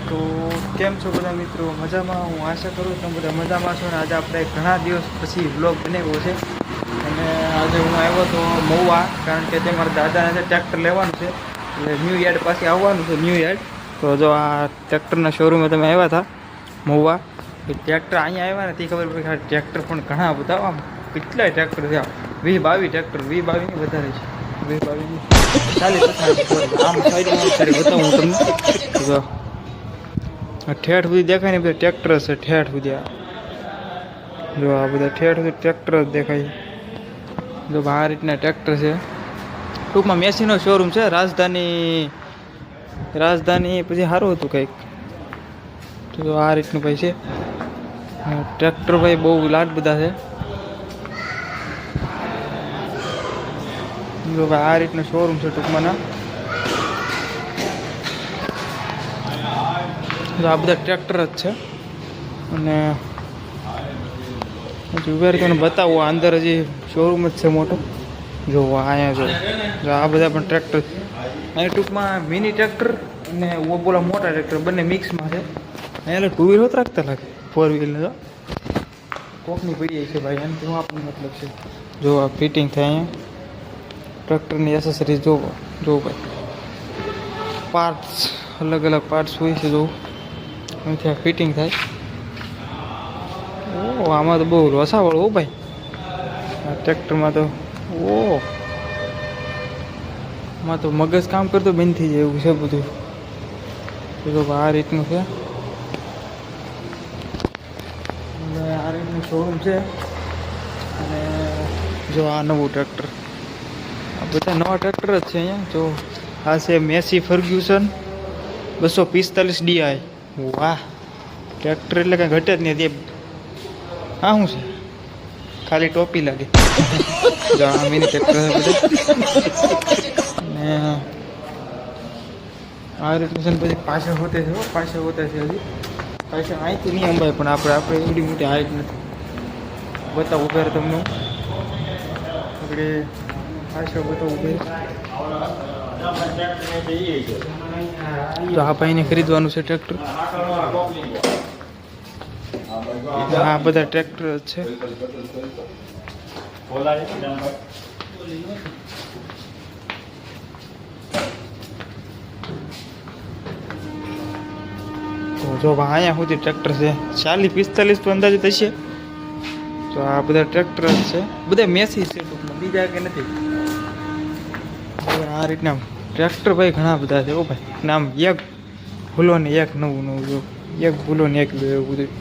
તો કેમ છો બધા મિત્રો? મજામાં? હું આશા કરું તમે બધા મજામાં છો. અને આજે આપણે ઘણા દિવસ પછી વ્લોગ બનાવ્યો છે. અને આજે હું આવ્યો તો મહુવા, કારણ કે તે મારા દાદાને ટ્રેક્ટર લેવાનું છે. એટલે ન્યૂ યાર્ડ પાસે આવવાનું છે, ન્યૂ યાર્ડ. તો જો આ ટ્રેક્ટરના શોરૂમે તમે આવ્યા હતા મહુવા. ટ્રેક્ટર અહીંયા આવ્યા નથી, ખબર પડી કે ટ્રેક્ટર પણ ઘણા બધા, આમ કેટલાય ટ્રેક્ટર છે. 20-22 ટ્રેક્ટર, 20-22 વધારે છે. 20-22 40 આમ સાઈડમાં બતાવું તમને. જો ઠેઠ સુધી દેખાય ને, બધા ટ્રેક્ટર છે ઠેઠ સુધી. જો આ બધા ઠેઠ સુધી ટ્રેક્ટર જ દેખાય. જો આ રીતના ટ્રેક્ટર છે. ટૂંકમાં મેસીનો શોરૂમ છે. રાજધાની પછી સારું હતું કંઈક. તો આ રીતનું ભાઈ છે ટ્રેક્ટર. ભાઈ બહુ લાટ બધા છે. જો ભાઈ આ રીતનું શોરૂમ છે ટૂંકમાં ના. આ બધા ટ્રેક્ટર જ છે. અને ઉભેર તમને બતાવો, અંદર હજી શોરૂમ જ છે મોટો. જો અહીંયા જો આ બધા પણ ટ્રેક્ટર. અહીંયા ટૂંકમાં મિની ટ્રેક્ટર અને બોલા મોટા ટ્રેક્ટર બંને મિક્સમાં છે. અહીંયા ટુ વ્હીલ હોત રાખતા લાગે, 4 વ્હીલને જો કોકની પડી છે ભાઈ. એનાથી હું આપણને મતલબ છે. જો આ ફિટિંગ થાય અહીંયા ટ્રેક્ટરની એસેસરીઝ જોવો ભાઈ. પાર્ટ્સ અલગ અલગ પાર્ટ્સ હોય છે. જોવું અહીંથી આ ફિટિંગ થાય. ઓ આમાં તો બહુ લોસાવાળું હો ભાઈ આ ટ્રેક્ટરમાં તો. ઓ આમાં તો મગજ કામ કરતો બંધ થઈ જાય એવું છે બધું. તો આ રીતનું છે. આ રીતનું શોરૂમ છે. અને જો આ નવું ટ્રેક્ટર, આ બધા નવા ટ્રેક્ટર જ છે અહીંયા. જો આ છે મેસી ફર્ગ્યુસન 245 DI. વાહ, ટ્રેક્ટર એટલે કાંઈ ઘટે જ નહીં. હા શું છે, ખાલી ટોપી લાગે. જો આ મિની ટ્રેક્ટર છે બધું. ને આ રીતનું છે. પછી પાછળ હોતે છે, પાછળ હોતા છે હજી. પાછળ અહીંથી નહીં અંબાય, પણ આપણે એવડી મોટી હાઈટ નથી. બતાવું ઉભેર તમને. આપણે પાછળ બતાવું ઉભેર. તો આ ભાઈને ખરીદવાનું છે ટ્રેક્ટર. આ બધા ટ્રેક્ટર જ છે. તો જો અહીંયા સુધી ટ્રેક્ટર છે 40-45 તો અંદાજે થશે. તો આ બધા ટ્રેક્ટર જ છે, બધા મેસી છે ટૂંકમાં, બીજા કે નથી. આ રીતના ટ્રેક્ટર ભાઈ ઘણા બધા છે. ઓ ભાઈ નામ એક ભૂલો ને એક નવું જો, એક ભૂલો ને એક એવું બધું.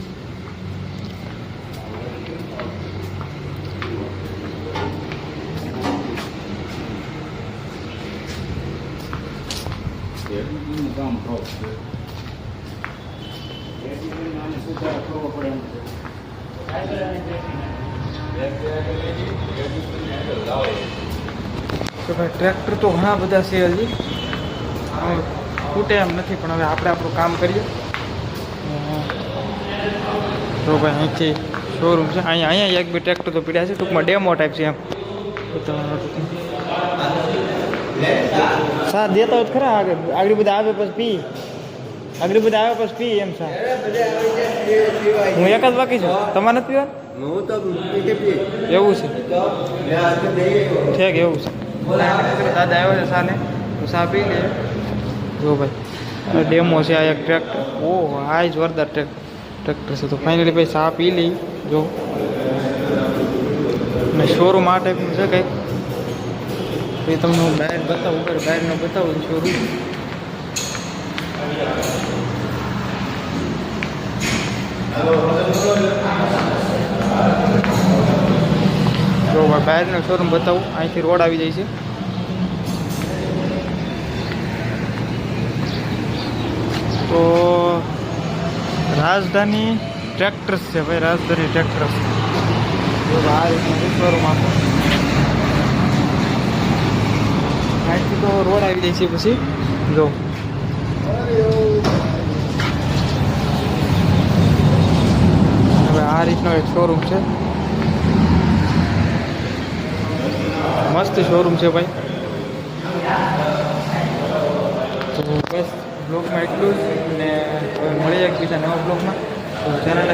તો ભાઈ ટ્રેક્ટર તો ઘણા બધા છે હજી, ખૂટે એમ નથી. પણ હવે આપણે આપણું કામ કરીએ. તો ભાઈ અહીંથી શોરૂમ છે. અહીંયા 1-2 ટ્રેક્ટર તો પીડ્યા છે. ટૂંકમાં ડેમો ટાઈપ છે એમ. સા દેતા હોય ખરા. આગળ બધા આવે પછી પી, આગળ બધા આવે પછી પી એમ. સા હું એક જ બાકી છું, તમારે નથી પીવાનું? એવું છે, ઠીક એવું છે. દાદા આવ્યો છે સાને, તો સા પી લે. જો ભાઈ ડેમો છે આ એક ટ્રેક્ટર. ઓહ આ જ જોરદાર ટ્રેક્ટર છે. તો ફાઇનલી ભાઈ સા પી લઈ. જો ને શોરૂમ આ ટાઈપનું છે કંઈક. એ તમને હું બહાર બતાવું, ઉપર બહારનો બતાવું શોરૂમ. જો બહારનો શોરૂમ બતાવું. અહીંથી રોડ આવી જાય છે. તો રાજધાની ટ્રેક્ટર્સ છે ભાઈ, રાજધાની ટ્રેક્ટર્સ. આ રીતનું શોરૂમ આપો. અહીંથી તો રોડ આવી જાય છે. પછી જો હવે આ રીતનો એક શોરૂમ છે. મસ્ત શોરૂમ છે ભાઈ. તો બસ બ્લોગમાં એટલું જ, અને હવે મળીએ એક બીજા નવા બ્લોગમાં. તો ચેનલ